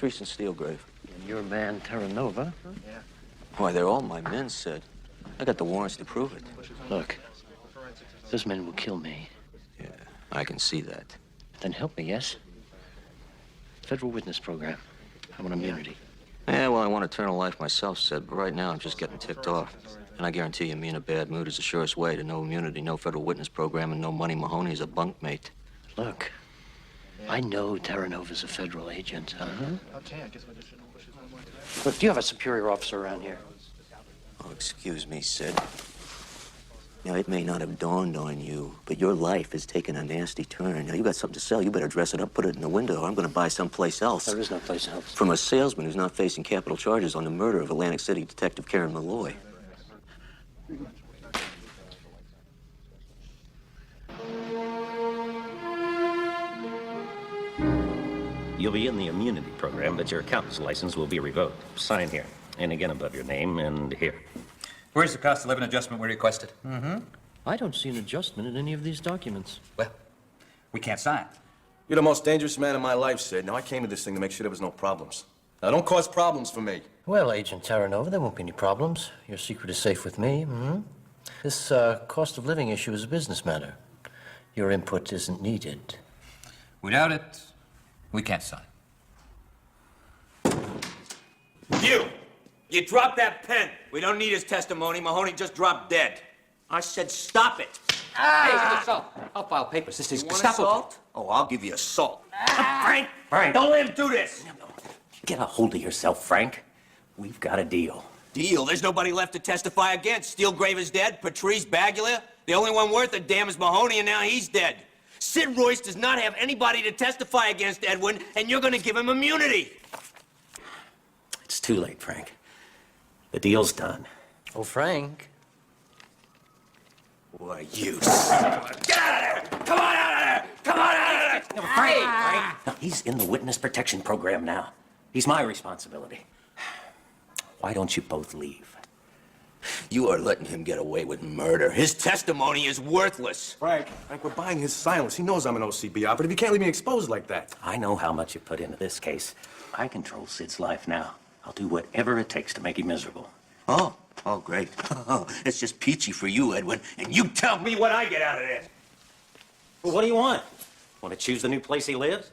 Patrice and Steelgrave. And your man, Terranova? Huh? Yeah. Why, they're all my men, Sid. I got the warrants to prove it. Look, those men will kill me. Yeah, I can see that. Then help me, yes? Federal witness program. I want immunity. Yeah, well, I want eternal life myself, Sid, but right now I'm just getting ticked off. And I guarantee you, me in a bad mood is the surest way to no immunity, no federal witness program, and no money. Mahoney's a bunkmate. Look, I know Terranova's a federal agent, Look, do you have a superior officer around here? Oh, excuse me, Sid. Now, it may not have dawned on you, but your life has taken a nasty turn. Now, you got something to sell. You better dress it up, put it in the window, or I'm going to buy someplace else. There is no place else. From a salesman who's not facing capital charges on the murder of Atlantic City Detective Karen Malloy. You'll be in the immunity program, but your accountant's license will be revoked. Sign here, and again above your name, and here. Where's the cost of living adjustment we requested? I don't see an adjustment in any of these documents. Well, we can't sign. You're the most dangerous man in my life, Sid. Now, I came to this thing to make sure there was no problems. Now, don't cause problems for me. Well, Agent Terranova, there won't be any problems. Your secret is safe with me, This cost of living issue is a business matter. Your input isn't needed. Without it, we can't sign. You dropped that pen. We don't need his testimony. Mahoney just dropped dead. I said stop it. Hey, assault. I'll file papers. This is You want Gestapo. assault? Oh, I'll give you assault. Frank, don't let him do this. Get a hold of yourself, Frank. We've got a deal. Deal? There's nobody left to testify against. Steelgrave is dead. Patrice, Bagula. The only one worth a damn is Mahoney, and now he's dead. Sid Royce does not have anybody to testify against Edwin, and you're going to give him immunity. It's too late, Frank. The deal's done. Oh, Frank. Why, you son of a... Get out of there! Come on out of there! Come on out of there! Frank! No, he's in the witness protection program now. He's my responsibility. Why don't you both leave? You are letting him get away with murder. His testimony is worthless. Frank, we're buying his silence. He knows I'm an OCB operative. You can't leave me exposed like that. I know how much you put into this case. I control Sid's life now. I'll do whatever it takes to make him miserable. Oh, great. It's just peachy for you, Edwin. And you tell me what I get out of this. Well, what do you want? Want to choose the new place he lives?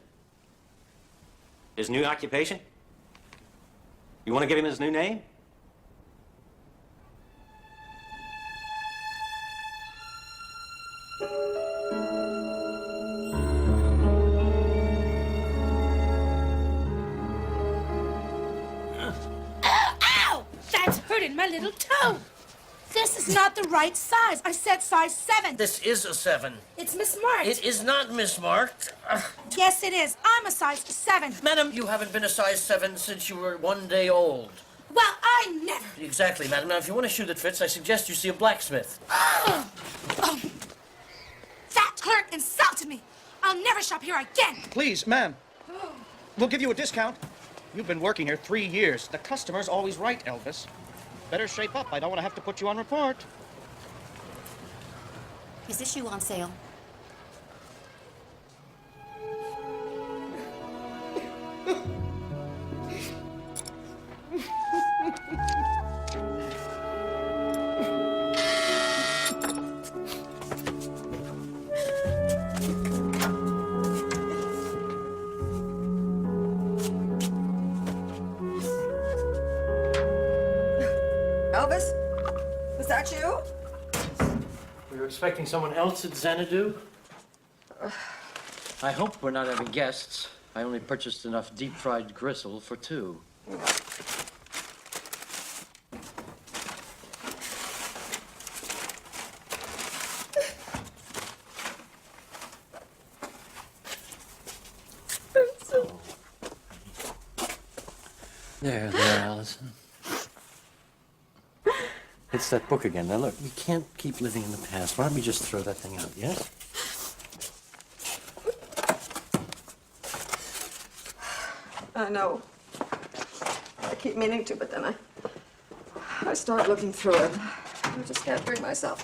His new occupation? You want to give him his new name? My little toe. This is not the right size. I said size 7. This is a 7. It's mismarked. It is not mismarked. Yes, it is. I'm a size 7. Madam, you haven't been a size 7 since you were 1 day old. Well, I never... Exactly, madam. Now, if you want a shoe that fits, I suggest you see a blacksmith. That clerk insulted me. I'll never shop here again. Please, ma'am. We'll give you a discount. You've been working here 3 years. The customer's always right, Elvis. Better shape up. I don't want to have to put you on report. Is this shoe on sale? Elvis? Was that you? Were you expecting someone else at Xanadu? I hope we're not having guests. I only purchased enough deep-fried gristle for 2. There, Allison. It's that book again. Now, look, you can't keep living in the past. Why don't we just throw that thing out, yes? I know. I keep meaning to, but then I start looking through it. I just can't bring myself.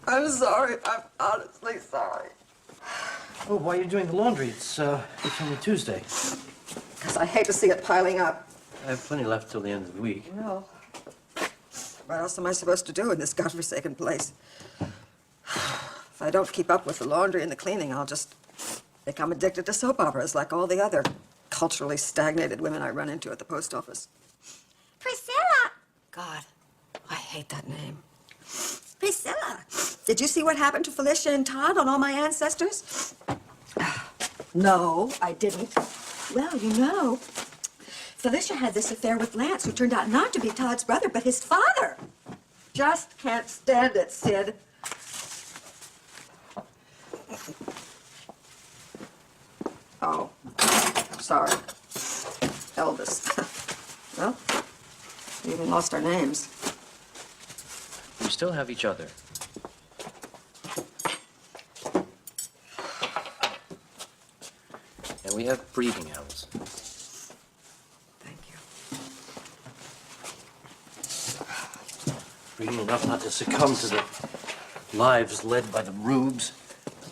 I'm sorry. I'm honestly sorry. Oh, why are you doing the laundry? It's only Tuesday. Because I hate to see it piling up. I have plenty left till the end of the week. Well, what else am I supposed to do in this godforsaken place? If I don't keep up with the laundry and the cleaning, I'll just become addicted to soap operas like all the other culturally stagnated women I run into at the post office. Priscilla! God, I hate that name. Priscilla! Did you see what happened to Felicia and Todd on All My Ancestors? No, I didn't. Well, you know, Felicia had this affair with Lance, who turned out not to be Todd's brother, but his father. Just can't stand it, Sid. Oh, sorry. Elvis. Well, we even lost our names. We still have each other. And we have breeding hounds. Thank you. Breeding enough not to succumb to the lives led by the rubes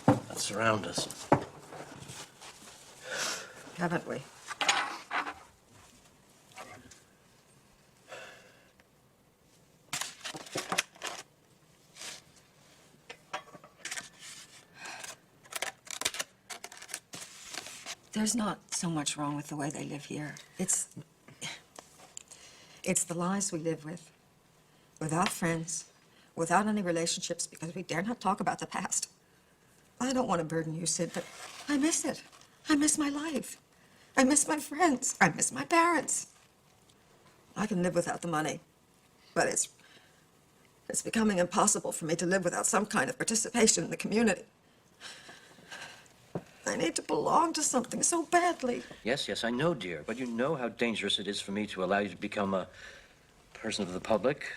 that surround us. Haven't we? There's not so much wrong with the way they live here. It's the lives we live with. Without friends, without any relationships, because we dare not talk about the past. I don't want to burden you, Sid, but I miss it. I miss my life. I miss my friends. I miss my parents. I can live without the money, but it's becoming impossible for me to live without some kind of participation in the community. I need to belong to something so badly. Yes, yes, I know, dear, but you know how dangerous it is for me to allow you to become a person of the public,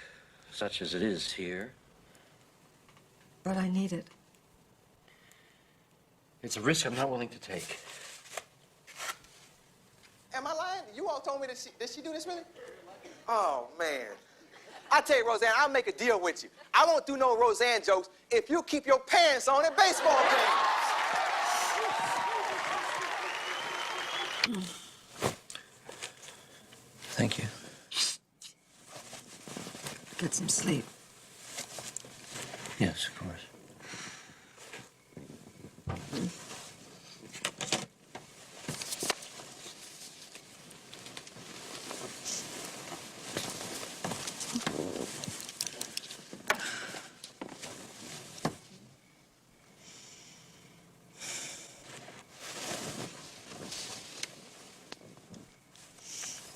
such as it is here. But I need it. It's a risk I'm not willing to take. Am I lying? You all told me that did she do this really? Oh, man. I tell you, Roseanne, I'll make a deal with you. I won't do no Roseanne jokes if you keep your pants on at baseball games. Thank you. Get some sleep. Yes, of course.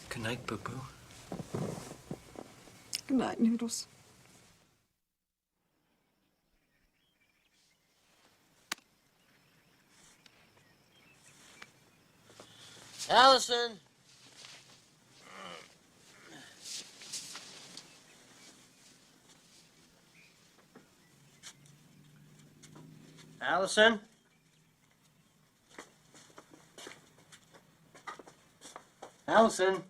Good night, Boo-Boo. Good night, Noodles. Allison! Allison? Allison?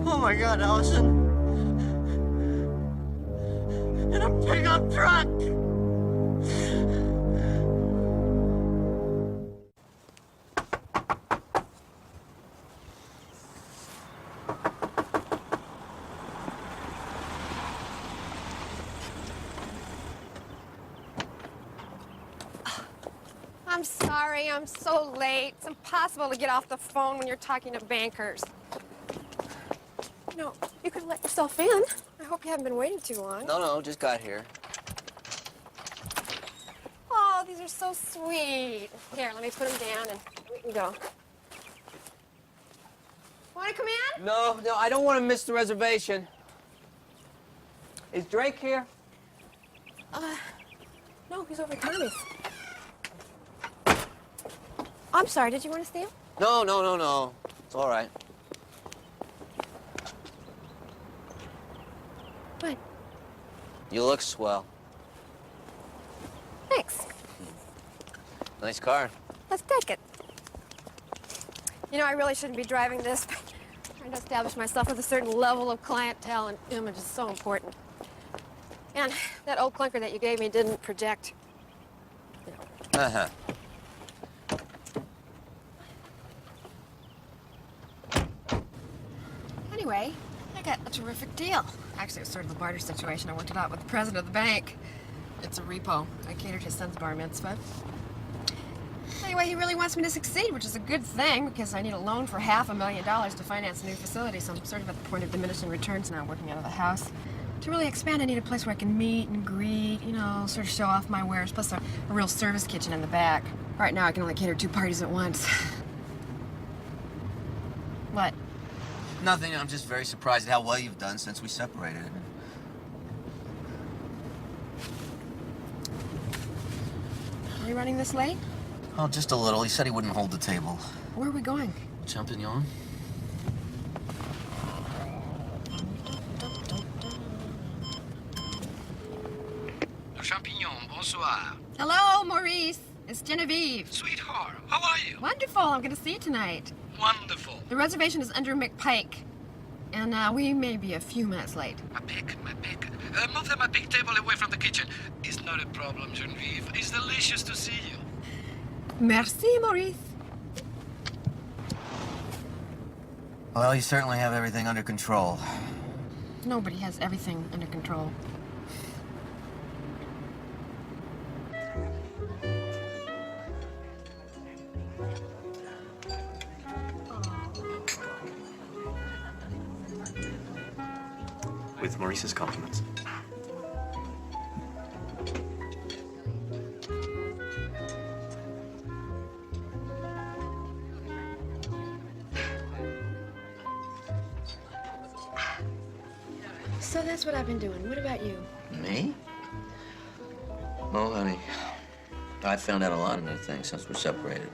Oh my God, Allison. In a pickup truck. I'm sorry, I'm so late. It's impossible to get off the phone when you're talking to bankers. No, you could let yourself in. I hope you haven't been waiting too long. No, just got here. Oh, these are so sweet. Here, let me put them down and we can go. Want to come in? No, I don't want to miss the reservation. Is Drake here? No, he's over at Tommy's. I'm sorry, did you want to steal? No. It's all right. What? You look swell. Thanks. Nice car. Let's take it. You know, I really shouldn't be driving this, but trying to establish myself with a certain level of clientele and image is so important. And that old clunker that you gave me didn't project. You know. Uh-huh. Anyway, I got a terrific deal. Actually, it was sort of a barter situation. I worked it out with the president of the bank. It's a repo. I catered his son's bar mitzvah. Anyway, he really wants me to succeed, which is a good thing because I need a loan for $500,000 to finance a new facility, so I'm sort of at the point of diminishing returns now, working out of the house. To really expand, I need a place where I can meet and greet, you know, sort of show off my wares, plus a real service kitchen in the back. Right now, I can only cater 2 parties at once. What? Nothing. I'm just very surprised at how well you've done since we separated. Are you running this late? Oh, just a little. He said he wouldn't hold the table. Where are we going? Champignon? Champignon, bonsoir. Hello, Maurice. It's Genevieve. Sweetheart, how are you? Wonderful. I'm going to see you tonight. Wonderful. The reservation is under McPike. And we may be a few minutes late. McPike. Move the McPike table away from the kitchen. It's not a problem, Genevieve. It's delicious to see you. Merci, Maurice. Well, you certainly have everything under control. Nobody has everything under control. With Maurice's compliments. So that's what I've been doing. What about you? Me? Well, honey, I found out a lot of new things since we're separated.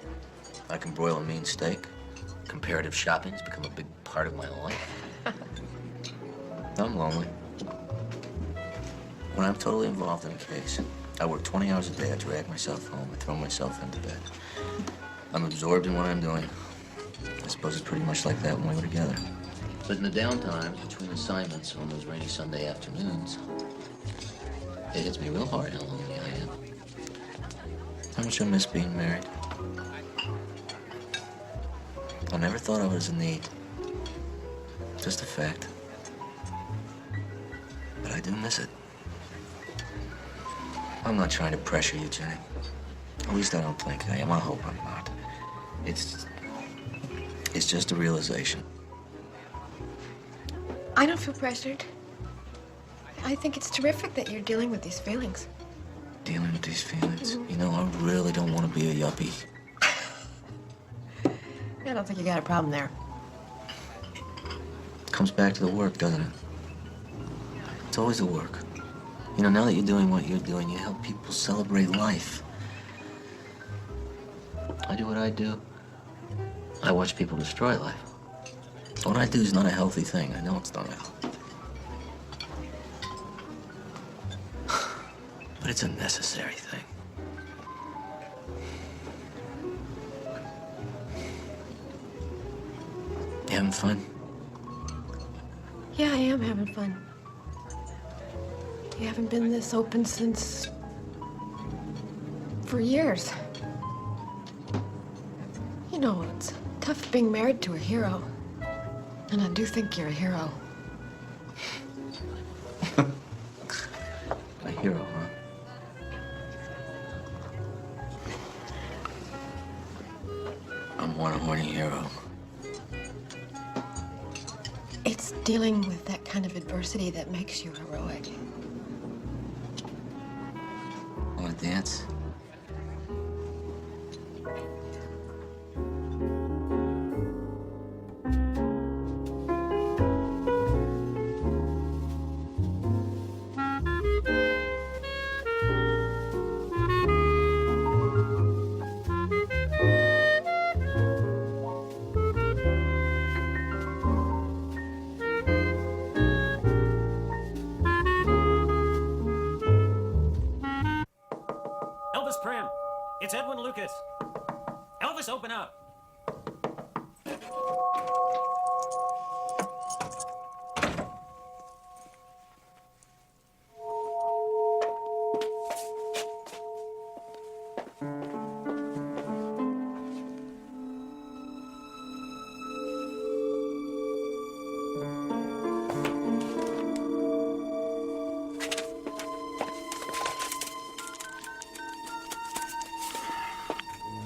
I can broil a mean steak. Comparative shopping's become a big part of my life. I'm lonely. When I'm totally involved in a case, I work 20 hours a day. I drag myself home. I throw myself into bed. I'm absorbed in what I'm doing. I suppose it's pretty much like that when we were together. But in the downtimes between assignments on those rainy Sunday afternoons, it hits me real hard how lonely I am. How much I miss being married. I never thought of it as a need. Just a fact. But I do miss it. I'm not trying to pressure you, Jenny. At least I don't think I am. I hope I'm not. It's just a realization. I don't feel pressured. I think it's terrific that you're dealing with these feelings. Dealing with these feelings. You know, I really don't want to be a yuppie. I don't think you got a problem there. Comes back to the work, doesn't it? It's always the work. You know, now that you're doing what you're doing, you help people celebrate life. I do what I do. I watch people destroy life. What I do is not a healthy thing. I know it's not healthy. But it's a necessary thing. You having fun? Yeah, I am having fun. You haven't been this open since... for years. You know, it's tough being married to a hero. And I do think you're a hero. A hero, huh? I'm one horny hero. It's dealing with that kind of adversity that makes you heroic. Want to dance? It's Edwin Lucas. Elvis, open up.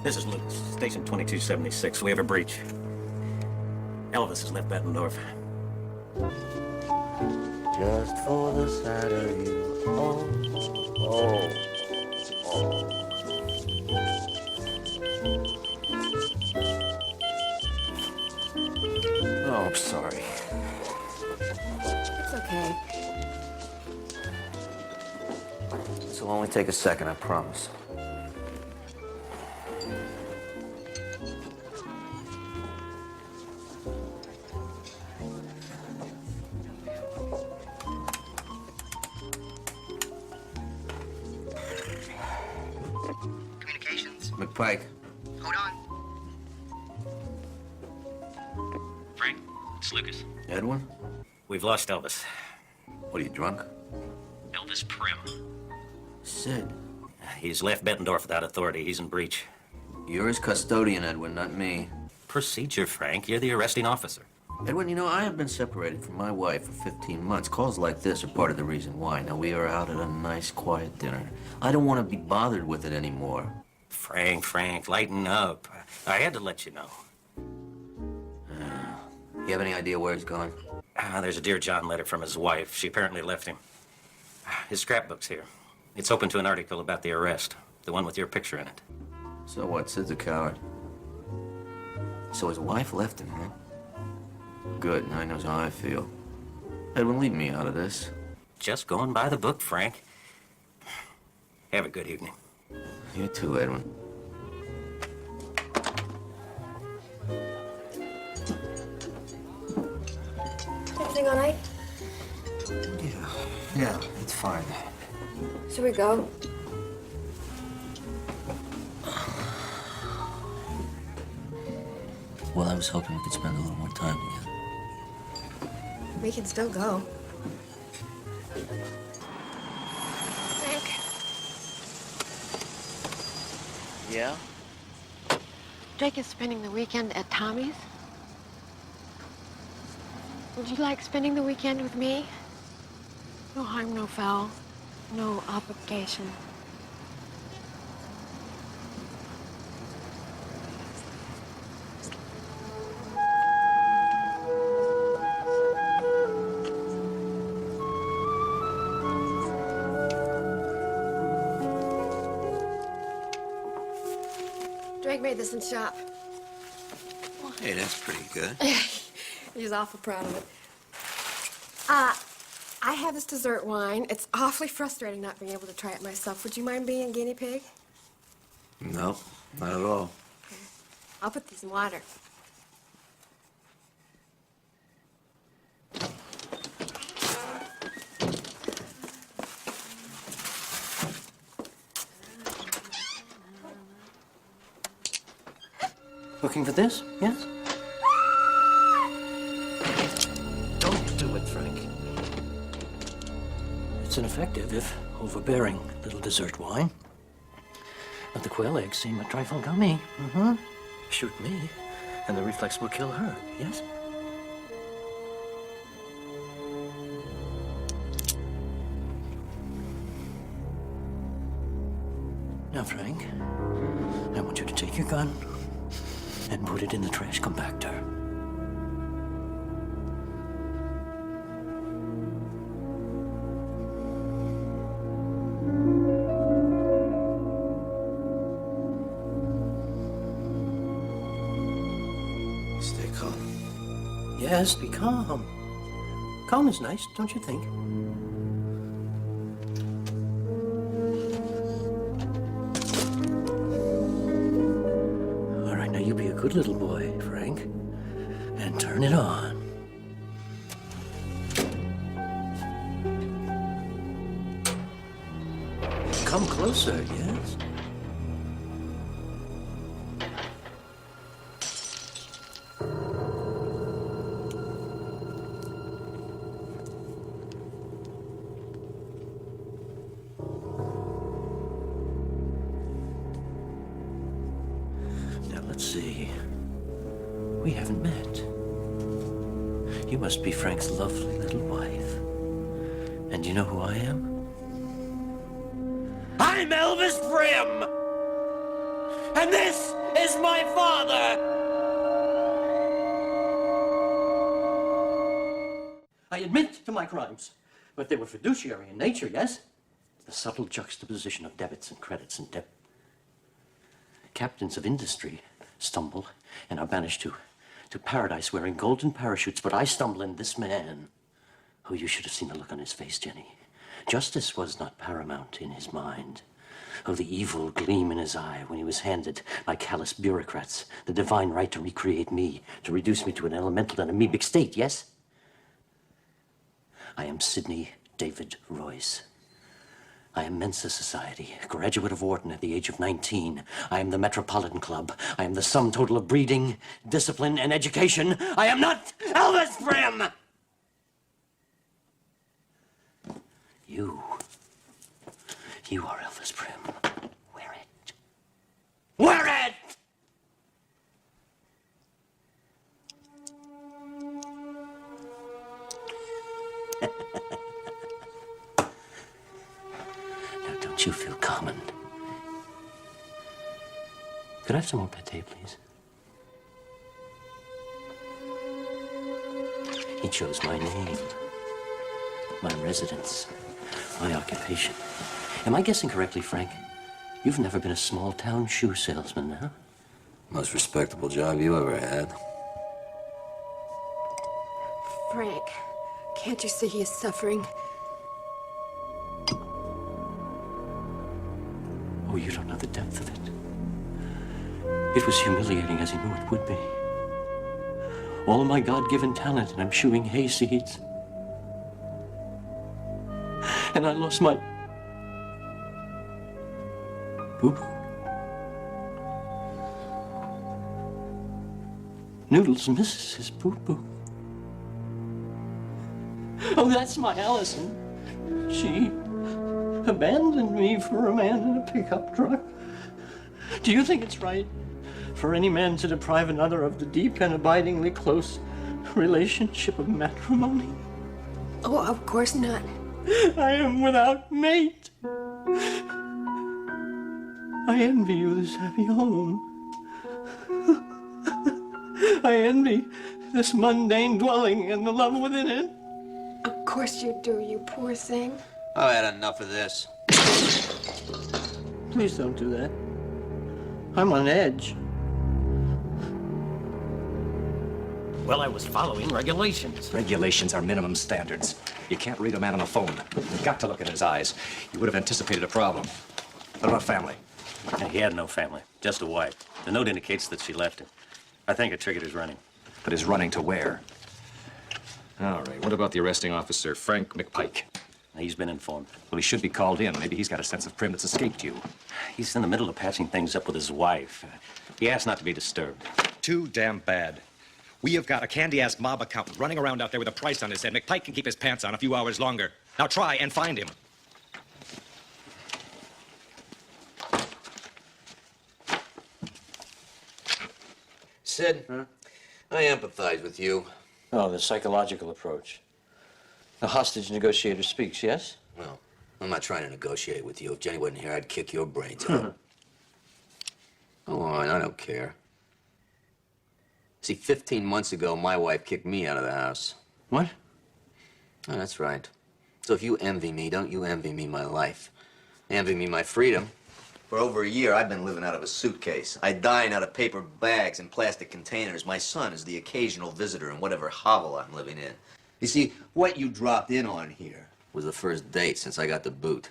This is Lucas, station 2276. We have a breach. Elvis has left Bettendorf. Just for the sight of you. Oh, oh, oh. Oh, I'm sorry. It's okay. This will only take a second, I promise. Communications. McPike. Hold on. Frank, it's Lucas. Edwin? We've lost Elvis. What, are you drunk? Elvis Prim. Sid. He's left Bettendorf without authority. He's in breach. You're his custodian, Edwin, not me. Procedure, Frank. You're the arresting officer. Edwin, you know, I have been separated from my wife for 15 months. Calls like this are part of the reason why. Now, we are out at a nice, quiet dinner. I don't want to be bothered with it anymore. Frank, lighten up. I had to let you know. You have any idea where he's gone? There's a Dear John letter from his wife. She apparently left him. His scrapbook's here. It's open to an article about the arrest. The one with your picture in it. So what? Sid's a coward. So his wife left him, huh? Good, now he knows how I feel. Edwin, leave me out of this. Just going by the book, Frank. Have a good evening. You too, Edwin. Everything all right? Yeah, it's fine. Should we go? Well, I was hoping we could spend a little more time together. We can still go. Frank? Yeah? Drake is spending the weekend at Tommy's. Would you like spending the weekend with me? No harm, no foul. No obligation. Drake made this in shop. Hey, that's pretty good. He's awful proud of it. I have this dessert wine. It's awfully frustrating not being able to try it myself. Would you mind being a guinea pig? No, not at all. I'll put these in water. Looking for this? Yes? Don't do it, Frank. It's ineffective, if overbearing, little dessert wine. But the quail eggs seem a trifle gummy. Mm-hmm. Shoot me, and the reflex will kill her, yes? Now, Frank, I want you to take your gun and put it in the trash compactor. Stay calm. Yes, be calm. Calm is nice, don't you think? All right, now you be a good little boy, Frank, and turn it on. Come closer, yes? haven't met. You must be Frank's lovely little wife. And you know who I am? I'm Elvis Prim! And this is my father! I admit to my crimes, but they were fiduciary in nature, yes? The subtle juxtaposition of debits and credits and debt. Captains of industry stumble and are banished to paradise wearing golden parachutes, but I stumble in this man. Oh, you should have seen the look on his face, Jenny. Justice was not paramount in his mind. Oh, the evil gleam in his eye when he was handed by callous bureaucrats the divine right to recreate me, to reduce me to an elemental and amoebic state, yes? I am Sidney David Royce. I am Mensa Society, graduate of Wharton at the age of 19. I am the Metropolitan Club. I am the sum total of breeding, discipline, and education. I am not Elvis Prim! You are Elvis Prim. Wear it. Wear it! Now, don't you feel common? Could I have some more pâté, please? He chose my name, my residence, my occupation. Am I guessing correctly, Frank? You've never been a small-town shoe salesman, now? Most respectable job you ever had. Frank, can't you see he is suffering? Oh, you don't know the depth of it. It was humiliating as he knew it would be. All of my God-given talent, and I'm shoeing hay seeds. And I lost my... boo-boo. Noodles misses his boo-boo. Oh, that's my Allison. She abandoned me for a man in a pickup truck. Do you think it's right for any man to deprive another of the deep and abidingly close relationship of matrimony? Oh, of course not. I am without mate. I envy you this happy home. I envy this mundane dwelling and the love within it. Of course you do, you poor thing. I've had enough of this. Please don't do that. I'm on edge. Well, I was following regulations. Regulations are minimum standards. You can't read a man on the phone. You've got to look at his eyes. You would have anticipated a problem. What about family? He had no family, just a wife. The note indicates that she left him. I think it triggered his running. But his running to where? All right, what about the arresting officer, Frank McPike? He's been informed. Well, he should be called in. Maybe he's got a sense of Prim that's escaped you. He's in the middle of patching things up with his wife. He asked not to be disturbed. Too damn bad. We have got a candy-ass mob accountant running around out there with a price on his head. McPike can keep his pants on a few hours longer. Now try and find him. Sid, I empathize with you. Oh, the psychological approach. The hostage negotiator speaks, yes? Well, I'm not trying to negotiate with you. If Jenny wasn't here, I'd kick your brains out. Go on, I don't care. See, 15 months ago, my wife kicked me out of the house. What? Oh, that's right. So if you envy me, don't you envy me my life. Envy me my freedom. For over a year, I've been living out of a suitcase. I dine out of paper bags and plastic containers. My son is the occasional visitor in whatever hovel I'm living in. You see, what you dropped in on here was the first date since I got the boot.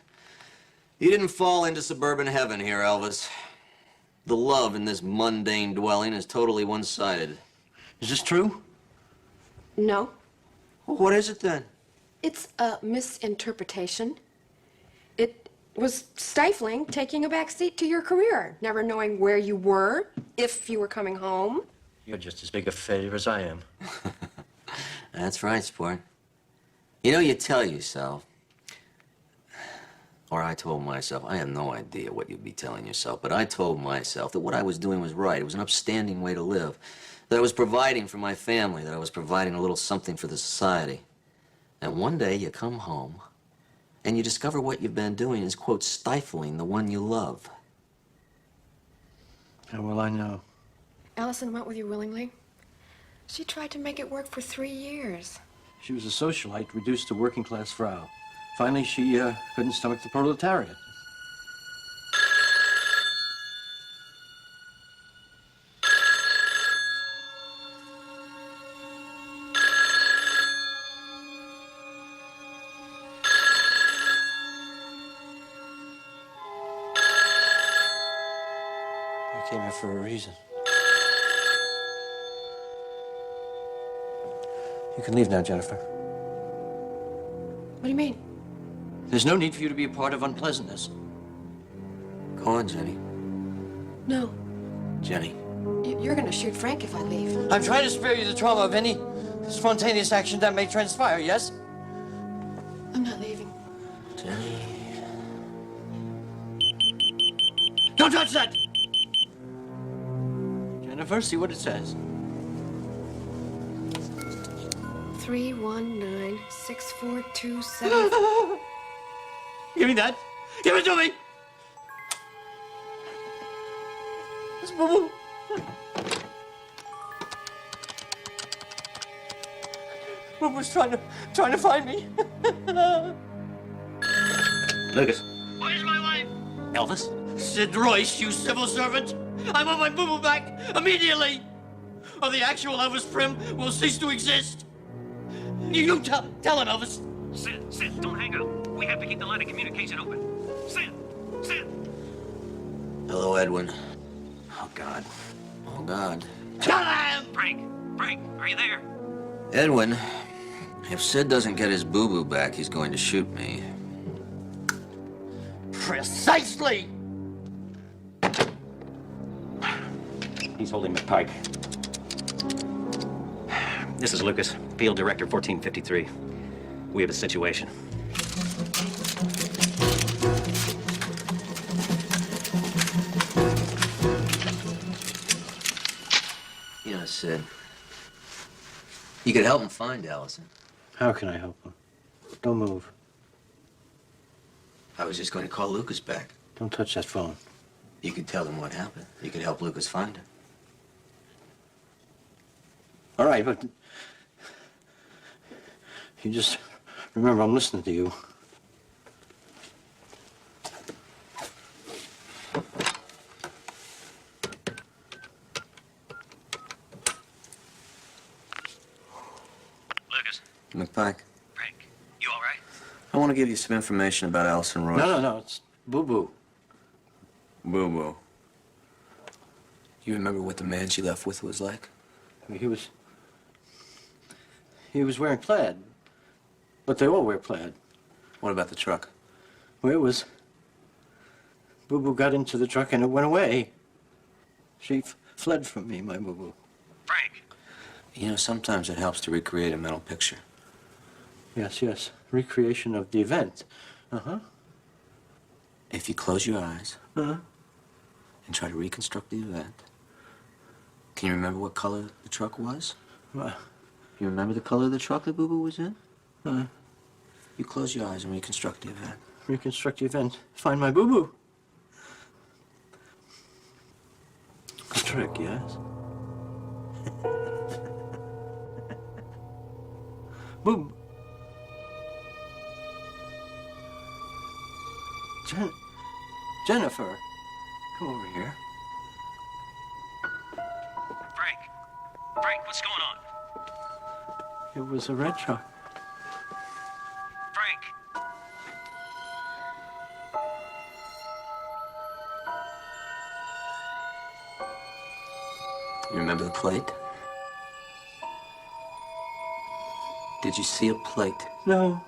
You didn't fall into suburban heaven here, Elvis. The love in this mundane dwelling is totally one-sided. Is this true? No. Well, what is it then? It's a misinterpretation. It was stifling, taking a back seat to your career, never knowing where you were, if you were coming home. You're just as big a failure as I am. That's right, sport. You know, you tell yourself, or I told myself, I have no idea what you'd be telling yourself, but I told myself that what I was doing was right. It was an upstanding way to live. that I was providing for my family, that I was providing a little something for the society. And one day you come home and you discover what you've been doing is, quote, stifling the one you love. How will I know? Allison went with you willingly. She tried to make it work for 3 years. She was a socialite reduced to working-class frau. Finally, she couldn't stomach the proletariat. I came here for a reason. You can leave now, Jennifer. What do you mean? There's no need for you to be a part of unpleasantness. Go on, Jenny. No. Jenny. You're gonna shoot Frank if I leave. I'm trying to spare you the trauma of any spontaneous action that may transpire, yes? I'm not leaving. Jenny. Don't touch that! Jennifer, see what it says. 319-6427. Give me that! Give it to me! It's Boo-Boo. Boo-Boo's trying to find me. Lucas. Where's my wife? Elvis? Sid Royce, you civil servant! I want my Boo-Boo back immediately! Or the actual Elvis Prim will cease to exist! You tell him, Elvis! Sid, don't hang up. We have to keep the line of communication open. Sid! Hello, Edwin. Oh, God. Oh, God. Tell him! Frank, are you there? Edwin, if Sid doesn't get his boo-boo back, he's going to shoot me. Precisely! He's holding McPike. This is Lucas, Field Director 1453. We have a situation. You know, Sid, you could help him find Allison. How can I help him? Don't move. I was just going to call Lucas back. Don't touch that phone. You could tell him what happened. You could help Lucas find her. All right, but you just remember I'm listening to you. Lucas. McPike, Frank, you all right? I want to give you some information about Allison Royce. No, it's Boo-Boo. Boo-boo. You remember what the man she left with was like? I mean, he was wearing plaid. But they all wear plaid. What about the truck? Well, it was... Boo-Boo got into the truck and it went away. She fled from me, my Boo-Boo. Frank. You know, sometimes it helps to recreate a mental picture. Yes. Recreation of the event. Uh-huh. If you close your eyes Uh-huh. and try to reconstruct the event, can you remember what color the truck was? Well, You remember the color of the truck that Boo-Boo was in? uh, You close your eyes and reconstruct the event. reconstruct the event. Find my Boo-Boo. A trick, yes? Boo. Jennifer, come over here. Frank, what's going on? It was a red truck. Frank. You remember the plate? Did you see a plate? No.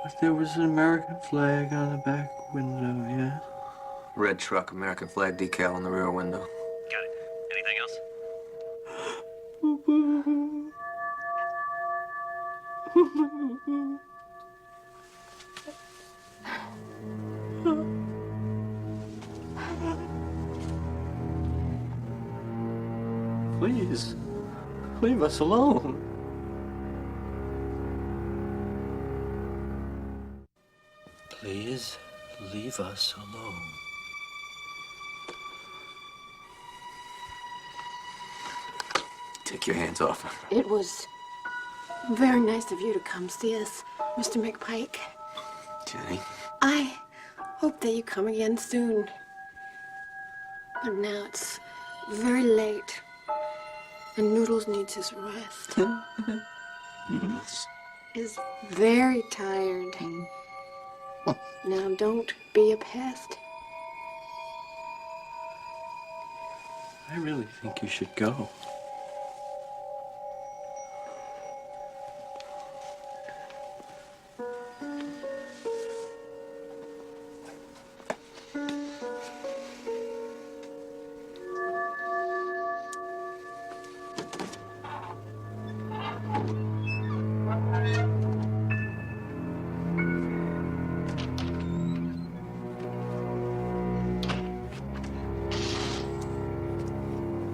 But there was an American flag on the back window, yeah? Red truck, American flag decal on the rear window. Got it. Anything else? Leave us alone. Please leave us alone. Take your hands off her. It was very nice of you to come see us, Mr. McPike. Jenny. I hope that you come again soon. But now it's very late, and Noodles needs his rest. Noodles. Is very tired. Now don't be a pest. I really think you should go.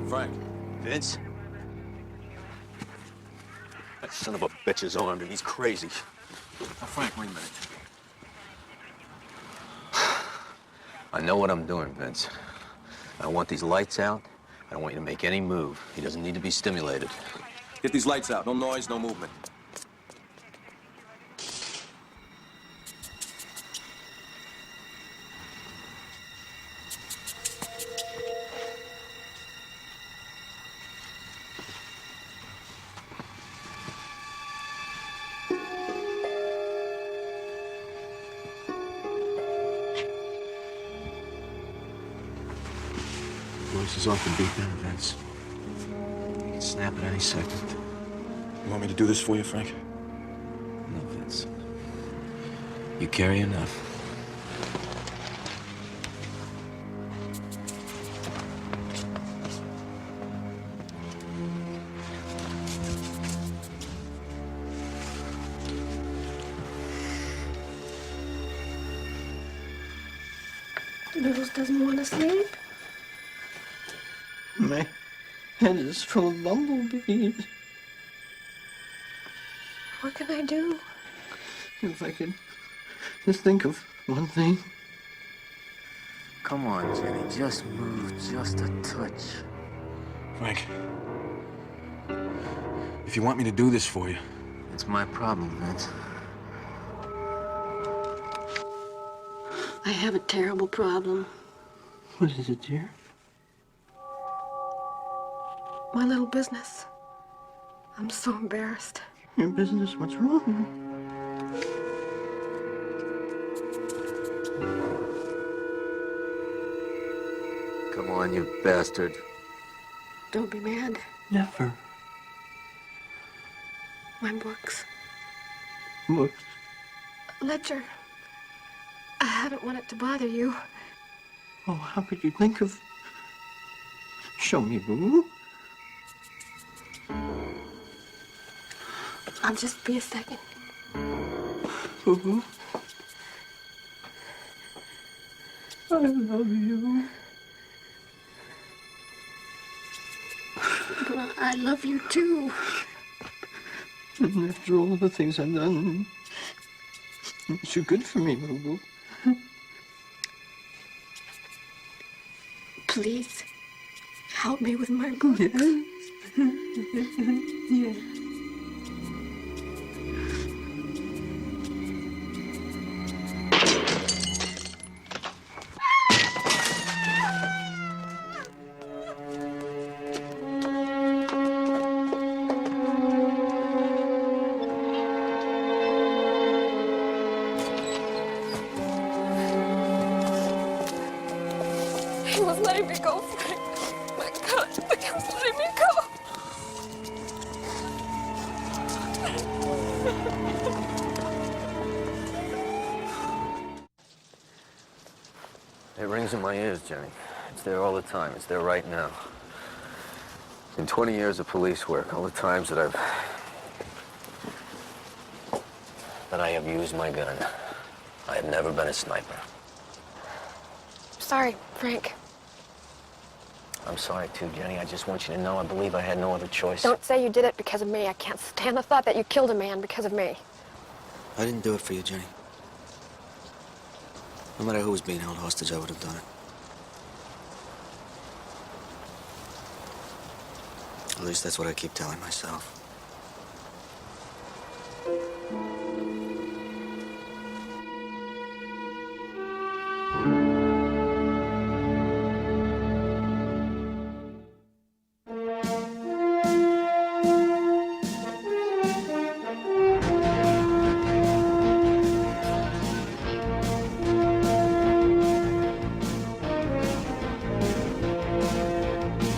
Frank. Vince? That son of a bitch is armed and he's crazy. Now, Frank, wait a minute. I know what I'm doing, Vince. I want these lights out. I don't want you to make any move. He doesn't need to be stimulated. Get these lights out. No noise, no movement. Royce is off the deep end, Vince. He can snap at any second. You want me to do this for you, Frank? No, Vince. You carry enough. Noodles doesn't want to sleep. My head is full of bumblebees. What can I do? If I could just think of one thing. Come on, Jenny. Just move just a touch. Frank. If you want me to do this for you. It's my problem, Vince. I have a terrible problem. What is it, dear? My little business. I'm so embarrassed. Your business? What's wrong? Come on, you bastard. Don't be mad. Never. My books. Books. Ledger. I haven't wanted to bother you. Oh, how could you think of... Show me, boo. I'll just be a second. Boo. I love you. But I love you too. And after all the things I've done, it's too good for me, boo-boo. Please, help me with my books. Yeah. He was letting me go, Frank. My God, he was letting me go. It rings in my ears, Jenny. It's there all the time. It's there right now. In 20 years of police work, all the times that I have used my gun, I have never been a sniper. Sorry, Frank. I'm sorry, too, Jenny. I just want you to know I believe I had no other choice. Don't say you did it because of me. I can't stand the thought that you killed a man because of me. I didn't do it for you, Jenny. No matter who was being held hostage, I would have done it. At least that's what I keep telling myself.